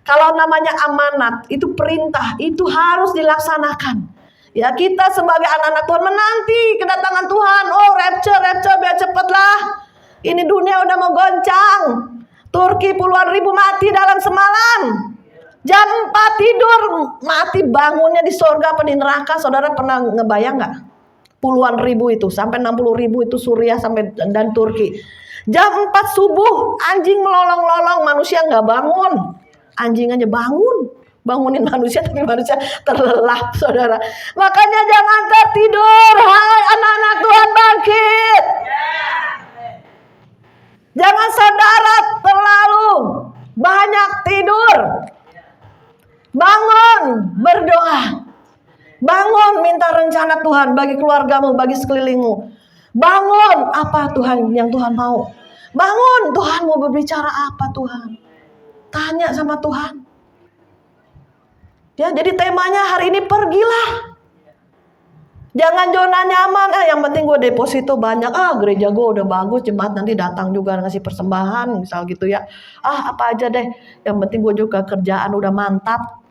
Kalau namanya amanat, itu perintah, itu harus dilaksanakan. Ya, kita sebagai anak-anak Tuhan menanti kedatangan Tuhan. Oh, rapture, biar cepatlah. Ini dunia udah mau goncang. Turki puluhan ribu mati dalam semalam. Jam 4 tidur, mati bangunnya di surga apa di neraka. Saudara pernah ngebayang gak? Puluhan ribu itu, sampai 60 ribu itu Suriah sampai dan Turki. Jam 4 subuh, anjing melolong-lolong, manusia nggak bangun. Anjing aja bangunin manusia, tapi manusia terlelap, saudara. Makanya jangan tertidur, hai anak-anak Tuhan, bangkit. Jangan saudara terlalu banyak tidur. Bangun, berdoa. Bangun, minta rencana Tuhan bagi keluargamu, bagi sekelilingmu. Bangun, apa Tuhan yang Tuhan mau? Bangun, Tuhan mau berbicara apa Tuhan? Tanya sama Tuhan. Ya, jadi temanya hari ini pergilah. Jangan zona nyaman. Yang penting gue deposito banyak. Gereja gue udah bagus, jemaat nanti datang juga ngasih persembahan, misal gitu ya. Apa aja deh. Yang penting gue juga kerjaan udah mantap.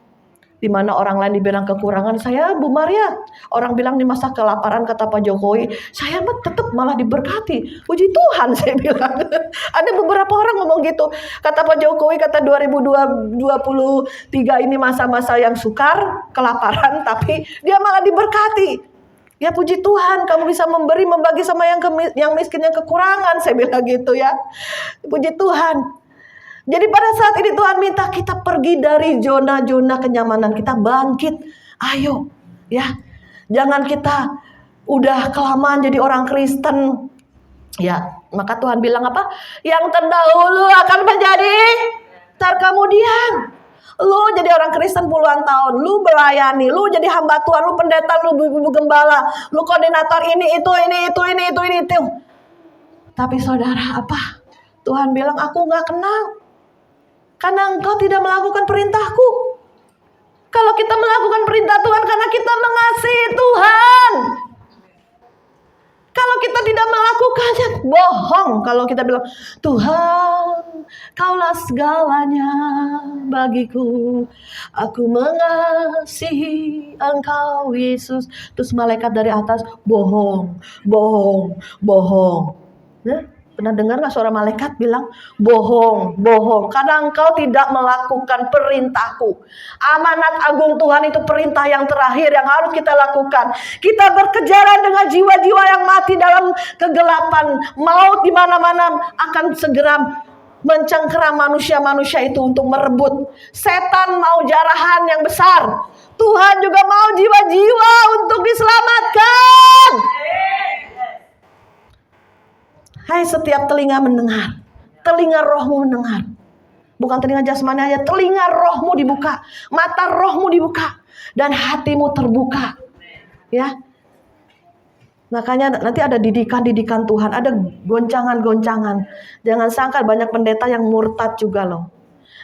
Di mana orang lain dibilang kekurangan, saya Bu Maria, orang bilang di masa kelaparan kata Pak Jokowi, saya tetap malah diberkati. Puji Tuhan, saya bilang. Ada beberapa orang ngomong gitu. Kata Pak Jokowi, kata 2023 ini masa-masa yang sukar, kelaparan, tapi dia malah diberkati. Ya puji Tuhan, kamu bisa membagi sama yang miskin, yang kekurangan, saya bilang gitu ya. Puji Tuhan. Jadi pada saat ini Tuhan minta kita pergi dari zona-zona kenyamanan, kita bangkit. Ayo, ya. Jangan kita udah kelamaan jadi orang Kristen. Ya, maka Tuhan bilang apa? Yang terdahulu akan menjadi terkemudian. Lu jadi orang Kristen puluhan tahun, lu melayani, lu jadi hamba Tuhan, lu pendeta, lu gembala, lu koordinator ini itu. Tapi saudara apa? Tuhan bilang aku gak kenal. Karena engkau tidak melakukan perintahku. Kalau kita melakukan perintah Tuhan karena kita mengasihi Tuhan. Kalau kita tidak melakukannya, bohong. Kalau kita bilang, Tuhan, kaulah segalanya bagiku. Aku mengasihi engkau, Yesus. Terus malaikat dari atas, bohong. Nah, pernah dengar gak suara malaikat bilang, bohong, karena engkau tidak melakukan perintahku. Amanat agung Tuhan itu perintah yang terakhir yang harus kita lakukan. Kita berkejaran dengan jiwa-jiwa yang mati dalam kegelapan. Maut di mana-mana akan segera mencengkeram manusia-manusia itu untuk merebut. Setan mau jarahan yang besar. Tuhan juga mau jiwa-jiwa untuk diselamatkan. Hai setiap telinga mendengar, telinga rohmu mendengar. Bukan telinga jasmani aja, telinga rohmu dibuka, mata rohmu dibuka, dan hatimu terbuka. Ya, makanya nanti ada didikan-didikan Tuhan, ada goncangan-goncangan. Jangan sangka banyak pendeta yang murtad juga loh.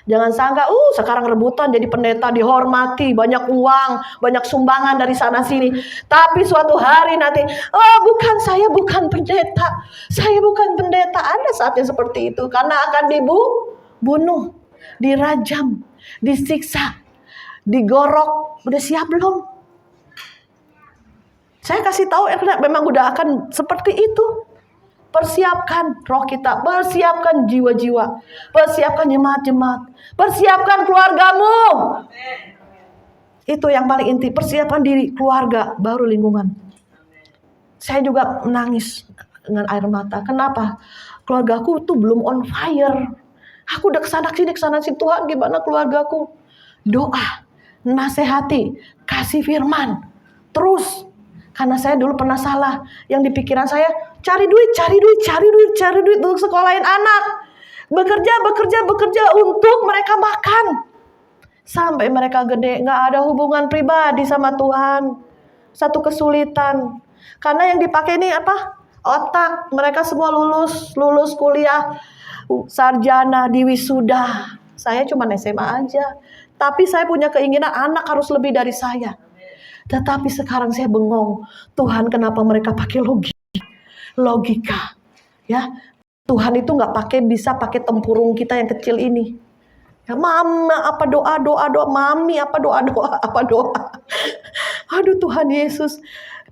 Jangan sangka, sekarang rebutan jadi pendeta dihormati, banyak uang, banyak sumbangan dari sana sini. Tapi suatu hari nanti, saya bukan pendeta. Saya bukan pendeta. Ada saatnya seperti itu karena akan dibunuh, dirajam, disiksa, digorok. Udah siap belum? Saya kasih tahu memang udah akan seperti itu. Persiapkan roh kita, persiapkan jiwa-jiwa, persiapkan jemaat-jemaat, persiapkan keluargamu. Itu yang paling inti, persiapkan diri, keluarga, baru lingkungan. Saya juga menangis dengan air mata. Kenapa? Keluargaku tuh belum on fire. Aku udah kesana sini, Tuhan gimana keluargaku? Doa, nasihati, kasih firman, terus. Karena saya dulu pernah salah. Yang di pikiran saya, cari duit untuk sekolahin anak. bekerja untuk mereka makan. Sampai mereka gede, nggak ada hubungan pribadi sama Tuhan. Satu kesulitan. Karena yang dipakai ini apa? Otak. Mereka semua lulus kuliah, sarjana, diwisuda. Saya cuma SMA aja. Tapi saya punya keinginan anak harus lebih dari saya. Tetapi sekarang saya bengong. Tuhan, kenapa mereka pakai logika? Ya, Tuhan itu nggak bisa pakai tempurung kita yang kecil ini. Ya, mama apa doa, mami apa doa. Aduh Tuhan Yesus,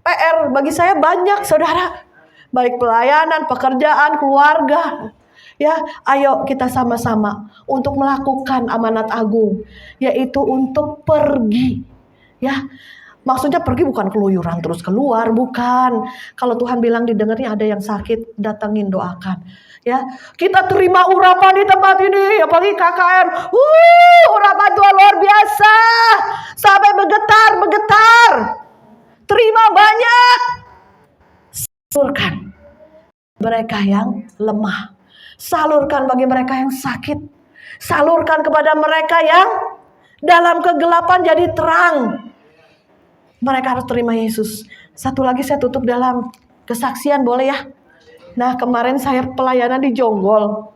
PR bagi saya banyak saudara. Baik pelayanan, pekerjaan, keluarga. Ya, ayo kita sama-sama untuk melakukan amanat agung, yaitu untuk pergi. Ya, maksudnya pergi bukan keluyuran terus keluar, bukan. Kalau Tuhan bilang didengarnya ada yang sakit, datangin, doakan. Ya, kita terima urapan di tempat ini, apalagi KKR. Urapan Tuhan luar biasa, sampai bergetar. Terima banyak. Salurkan mereka yang lemah, salurkan bagi mereka yang sakit, salurkan kepada mereka yang dalam kegelapan jadi terang. Mereka harus terima Yesus. Satu lagi saya tutup dalam kesaksian, boleh ya? Nah, kemarin saya pelayanan di Jonggol.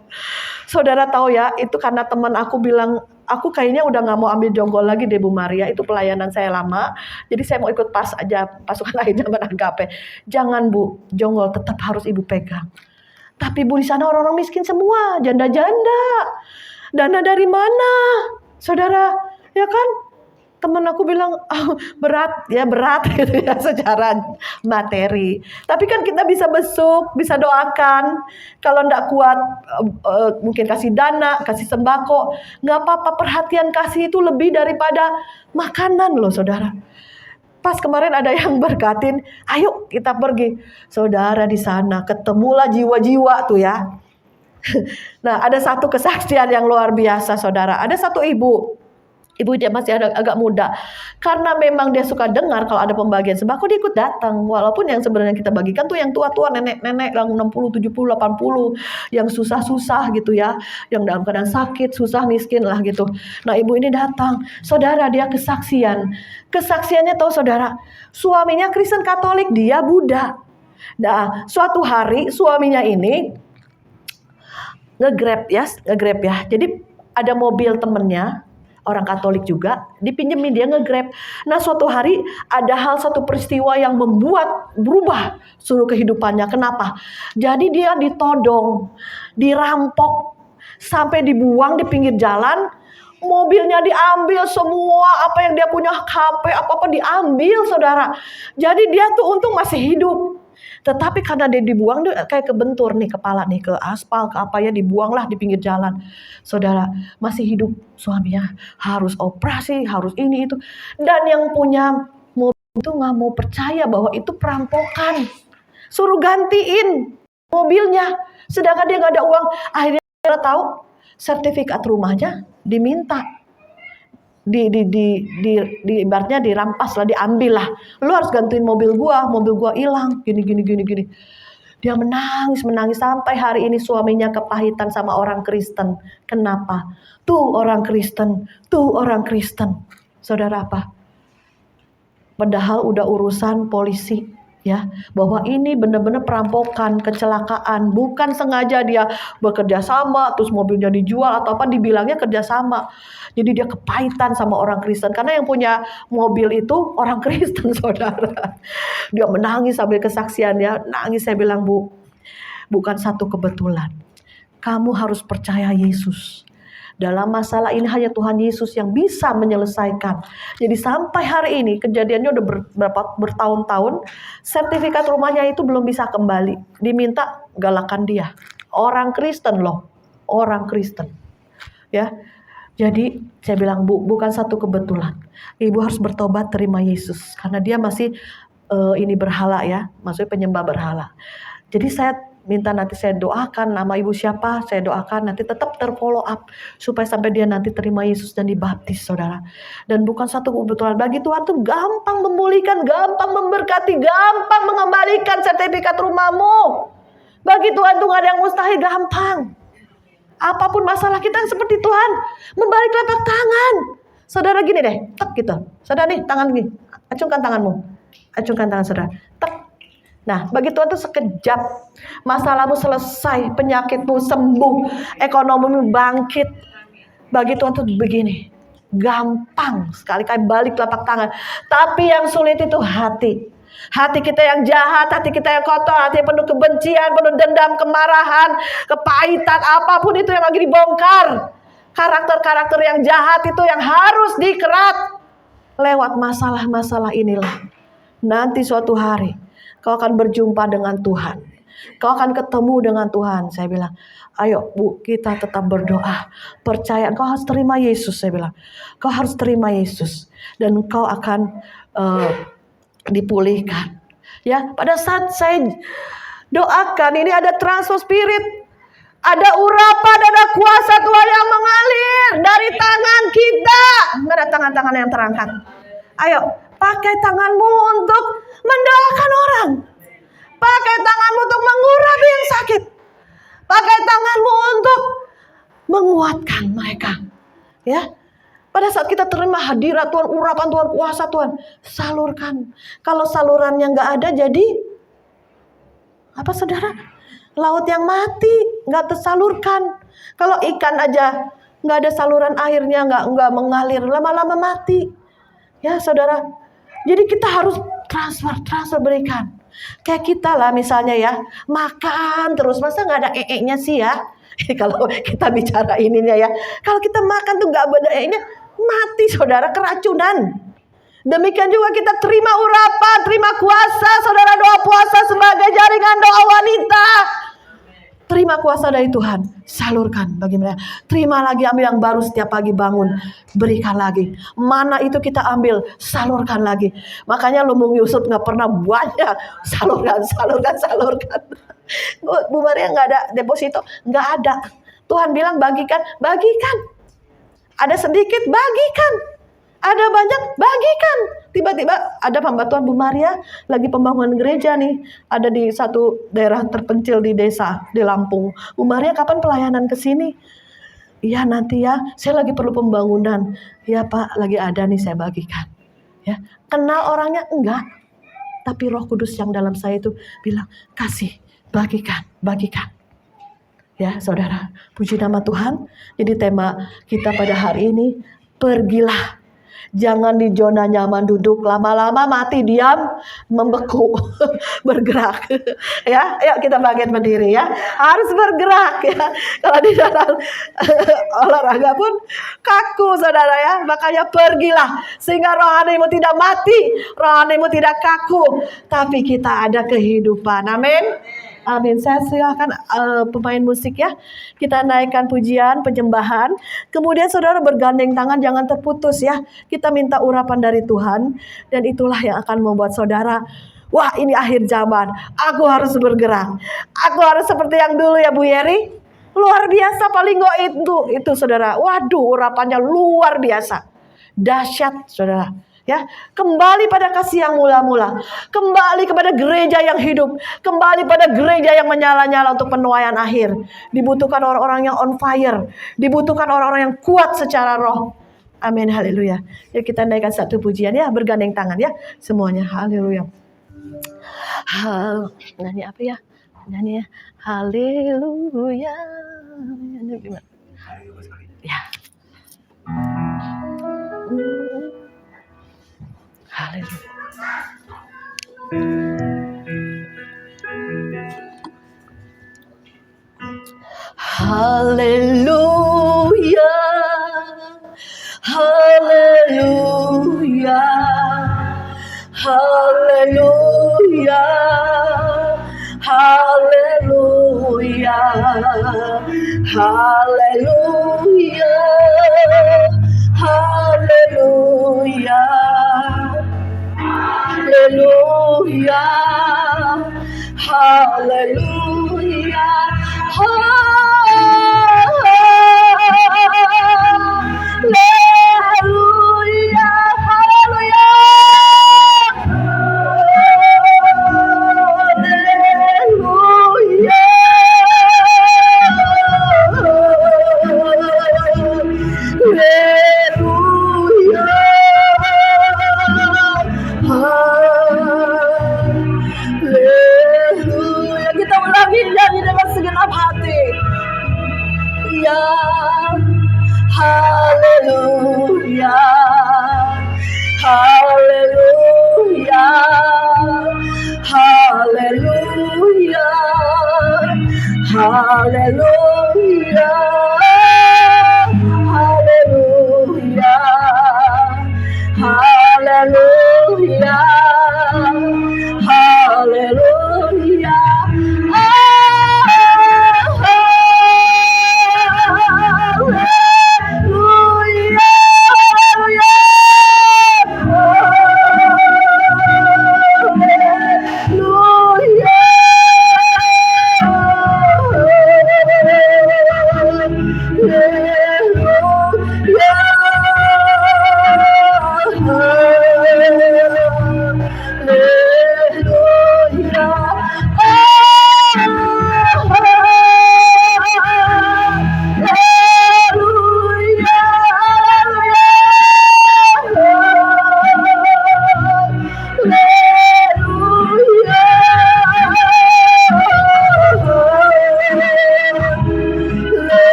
Saudara tahu ya, itu karena teman aku bilang, aku kayaknya udah gak mau ambil Jonggol lagi deh Bu Maria. Itu pelayanan saya lama. Jadi saya mau ikut pas aja, pasukan akhir zaman AKP. Jangan Bu, Jonggol tetap harus Ibu pegang. Tapi Bu, di sana orang-orang miskin semua, janda-janda. Dana dari mana? Saudara, ya kan? Temen aku bilang berat gitu ya secara materi. Tapi kan kita bisa besuk, bisa doakan. Kalau enggak kuat mungkin kasih dana, kasih sembako. Nggak apa-apa, perhatian kasih itu lebih daripada makanan loh saudara. Pas kemarin ada yang berkatin, ayo kita pergi. Saudara di sana ketemulah jiwa-jiwa tuh ya. Nah, ada satu kesaksian yang luar biasa saudara. Ada satu ibu dia masih agak muda. Karena memang dia suka dengar kalau ada pembagian sembako, dia ikut datang. Walaupun yang sebenarnya kita bagikan tuh yang tua-tua, nenek-nenek yang 60, 70, 80, yang susah-susah gitu ya, yang dalam keadaan sakit, susah, miskin lah gitu. Nah, ibu ini datang. Saudara, dia kesaksian. Kesaksiannya tahu saudara, suaminya Kristen Katolik, dia Buddha. Nah, suatu hari suaminya ini nge-grab ya. Jadi ada mobil temennya, orang Katolik juga, dipinjemin, dia nge-grab. Nah, suatu hari ada satu peristiwa yang membuat berubah seluruh kehidupannya. Kenapa? Jadi dia ditodong, dirampok, sampai dibuang di pinggir jalan. Mobilnya diambil semua, apa yang dia punya, HP, apa-apa diambil saudara. Jadi dia tuh untung masih hidup. Tetapi karena dia dibuang, dia kayak kebentur nih kepala nih ke aspal, ke apa ya, dibuanglah di pinggir jalan. Saudara, masih hidup suaminya, harus operasi, harus ini itu. Dan yang punya mobil itu gak mau percaya bahwa itu perampokan. Suruh gantiin mobilnya, sedangkan dia gak ada uang. Akhirnya dia tahu, sertifikat rumahnya diminta. Ibaratnya dirampas lah, diambil lah. Lu harus gantiin mobil gua hilang, gini. Dia menangis sampai hari ini suaminya kepahitan sama orang Kristen. Kenapa? Tuh orang Kristen. Saudara apa? Padahal udah urusan polisi ya, bahwa ini benar-benar perampokan, kecelakaan, bukan sengaja dia bekerja sama terus mobilnya dijual atau apa, dibilangnya kerja sama. Jadi dia kepahitan sama orang Kristen karena yang punya mobil itu orang Kristen saudara. Dia menangis sambil kesaksian ya, nangis. Saya bilang, Bu, bukan satu kebetulan. Kamu harus percaya Yesus. Dalam masalah ini hanya Tuhan Yesus yang bisa menyelesaikan. Jadi sampai hari ini kejadiannya udah bertahun-tahun, sertifikat rumahnya itu belum bisa kembali. Diminta, galakan dia. Orang Kristen loh, orang Kristen. Ya. Jadi saya bilang, Bu, bukan satu kebetulan. Ibu harus bertobat, terima Yesus karena dia masih ini berhala ya, maksudnya penyembah berhala. Jadi saya minta nanti saya doakan nama ibu siapa, saya doakan nanti tetap terfollow up supaya sampai dia nanti terima Yesus dan dibaptis saudara. Dan bukan satu kebetulan, bagi Tuhan tuh gampang memulihkan, gampang memberkati, gampang mengembalikan sertifikat rumahmu. Bagi Tuhan tuh gak ada yang mustahil, gampang. Apapun masalah kita seperti Tuhan membalik telapak tangan. Saudara gini deh, tek gitu. Saudara nih tangan gini, acungkan tanganmu. Acungkan tangan saudara, tek. Nah, bagi Tuhan itu sekejap. Masalahmu selesai, penyakitmu sembuh, ekonomimu bangkit. Bagi Tuhan itu begini, gampang sekali kayak balik telapak tangan. Tapi yang sulit itu hati. Hati kita yang jahat, hati kita yang kotor, hati yang penuh kebencian, penuh dendam, kemarahan, kepahitan, apapun itu yang lagi dibongkar. Karakter-karakter yang jahat itu yang harus dikerat. Lewat masalah-masalah inilah, nanti suatu hari kau akan berjumpa dengan Tuhan. Kau akan ketemu dengan Tuhan. Saya bilang, ayo Bu, kita tetap berdoa. Percaya, kau harus terima Yesus. Saya bilang, kau harus terima Yesus. Dan kau akan dipulihkan. Ya, pada saat saya doakan, ini ada transfer spirit. Ada urapan, ada kuasa Tuhan yang mengalir dari tangan kita. Nggak ada tangan-tangan yang terangkat. Ayo, pakai tanganmu untuk mendoakan orang. Pakai tanganmu untuk mengurapi yang sakit. Pakai tanganmu untuk menguatkan mereka. Ya, pada saat kita terima hadirat Tuhan, urapan Tuhan, kuasa Tuhan, salurkan. Kalau salurannya nggak ada, jadi apa saudara? Laut yang mati, nggak tersalurkan. Kalau ikan aja nggak ada saluran airnya, nggak mengalir, lama-lama mati. Ya saudara. Jadi kita harus transfer berikan. Kayak kita lah misalnya ya, makan terus, masa nggak ada ee-nya sih ya? Kalau kita bicara ininya ya, kalau kita makan tuh nggak ada ee-nya, mati saudara, keracunan. Demikian juga kita terima urapan, terima kuasa, saudara, doa puasa sebagai jaringan doa wanita. Terima kuasa dari Tuhan, salurkan bagi mereka. Terima lagi, ambil yang baru setiap pagi bangun, berikan lagi. Mana itu kita ambil, salurkan lagi. Makanya lumbung Yusuf nggak pernah banyak, salurkan. Bu Maria nggak ada deposito, nggak ada. Tuhan bilang bagikan. Ada sedikit, bagikan. Ada banyak, bagikan. Tiba-tiba ada pembantuan Bu Maria lagi pembangunan gereja nih. Ada di satu daerah terpencil di desa, di Lampung. Bu Maria kapan pelayanan ke sini? Iya nanti ya, saya lagi perlu pembangunan. Iya Pak, lagi ada nih, saya bagikan. Ya, kenal orangnya? Enggak. Tapi Roh Kudus yang dalam saya itu bilang, kasih, bagikan. Ya saudara, puji nama Tuhan. Jadi tema kita pada hari ini, pergilah. Jangan di zona nyaman duduk, lama-lama mati diam, membeku, bergerak. Ya, ayo kita bangkit berdiri ya. Harus bergerak ya. Kalau di dalam olahraga pun kaku saudara ya. Makanya pergilah sehingga rohanimu tidak mati, rohanimu tidak kaku, tapi kita ada kehidupan. Amin. Amin. Saya silakan pemain musik ya. Kita naikkan pujian, penyembahan. Kemudian saudara bergandeng tangan, jangan terputus ya. Kita minta urapan dari Tuhan. Dan itulah yang akan membuat saudara, wah ini akhir zaman. Aku harus bergerak. Aku harus seperti yang dulu ya Bu Yeri. Luar biasa Palingo itu saudara. Waduh, urapannya luar biasa. Dahsyat saudara. Ya, kembali pada kasih yang mula-mula, kembali kepada gereja yang hidup, kembali pada gereja yang menyala-nyala untuk penuaian akhir. Dibutuhkan orang-orang yang on fire, dibutuhkan orang-orang yang kuat secara roh. Amin, haleluya. Ya kita naikkan satu pujian ya, bergandeng tangan ya, semuanya, haleluya. Nyanyi apa ya? Nyanyi ya, haleluya. Ya. Haleluya. Haleluya. Haleluya. Haleluya. Haleluya. Haleluya. Haleluya. Haleluya, haleluya, haleluya, haleluya, haleluya. segenap hati. Ya, haleluya, haleluya, haleluya, haleluya, haleluya, haleluya, haleluya.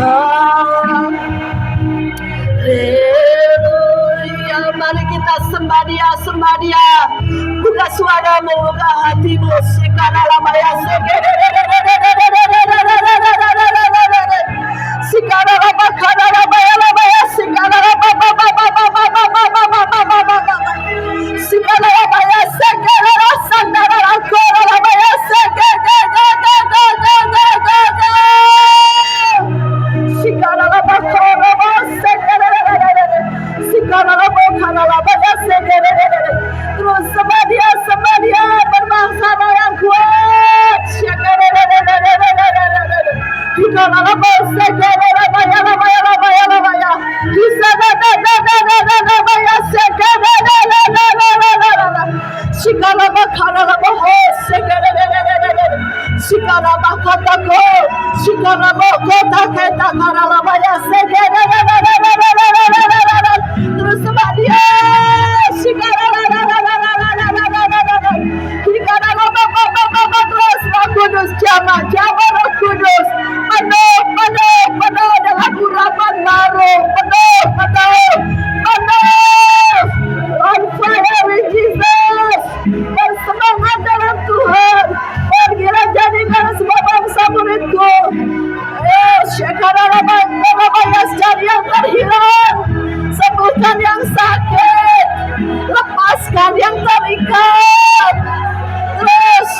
Haleluya. Mari kita sembah Dia, sembah Dia. Buka suaramu, buka hatimu. Sikanalabaya terus sembah dia berbangsa yang kuat. Terus sembah dia. Terus Roh Kudus, jamah Roh Kudus, penuh dengan urapan baru, penuh, on fire with Jesus, bersemangat dalam Tuhan, pergilah jadikan semua bangsa muridku. Cari yang terhilang, sembuhkan yang sakit, lepaskan yang terikat. Terus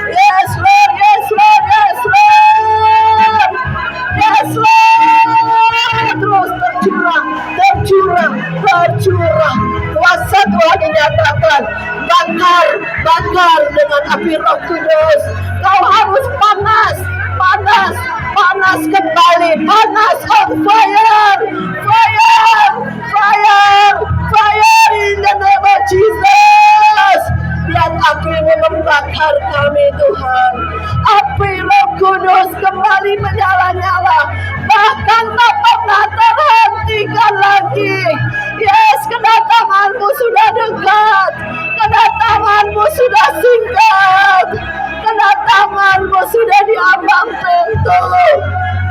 yes, Lord, yes, Lord, yes, Lord, yes, Lord. Terus tercurah. Kuasa Tuhan dinyatakan. Bakar dengan api Roh Kudus. Kau harus panas kembali, panas on fire in the name of Jesus. Biar apimu membakar kami Tuhan. Api Roh Kudus kembali menyala-nyala, bahkan tak pernah terhentikan lagi. Yes, kedatanganmu sudah dekat, kedatanganmu sudah singkat, kedatanganmu sudah diambang tentu.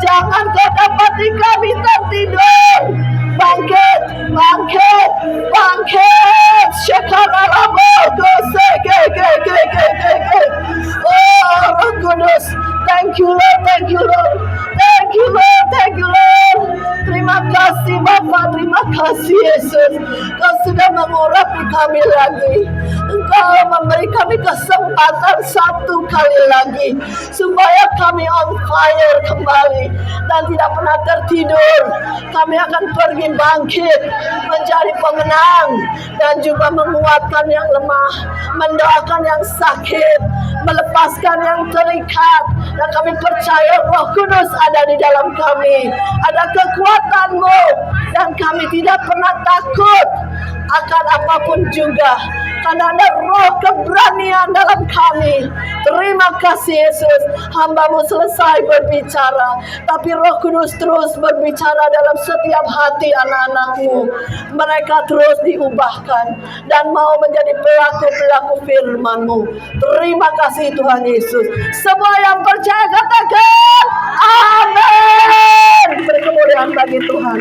Jangan kau dapati kami tertidur. Bangkit. Oh, Roh Kudus, thank you Lord. Terima kasih Bapa, terima kasih Yesus. Kau sudah mengurapi kami lagi. Engkau memberi kami kesempatan satu kali lagi supaya kami on fire kembali dan tidak pernah tertidur. Kami akan pergi bangkit menjadi pemenang dan juga menguatkan yang lemah, mendoakan yang sakit, melepaskan yang terikat. Dan kami percaya Roh Kudus ada di dalam kami, ada kekuatan-Mu, dan kami tidak pernah takut akan apapun juga, karena ada roh keberanian dalam kami. Terima kasih Yesus, hamba-Mu selesai berbicara, tapi Roh Kudus terus berbicara dalam setiap hati anak-anak-Mu. Mereka terus diubahkan dan mau menjadi pelaku-pelaku firman-Mu. Terima kasih Tuhan Yesus. Semua yang percaya katakan amin. Beri kemuliaan bagi Tuhan.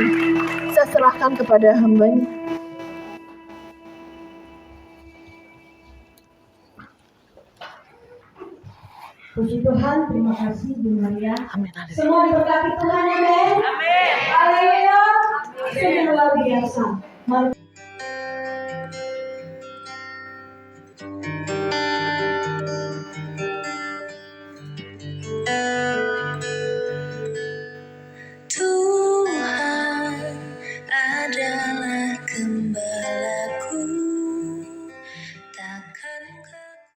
Saya serahkan kepada hamba-Nya. Puji Tuhan, terima kasih Bu Maria. Amin. Semua diberkati Tuhan, amin. Amin. Haleluya. Sungguh luar biasa. Mari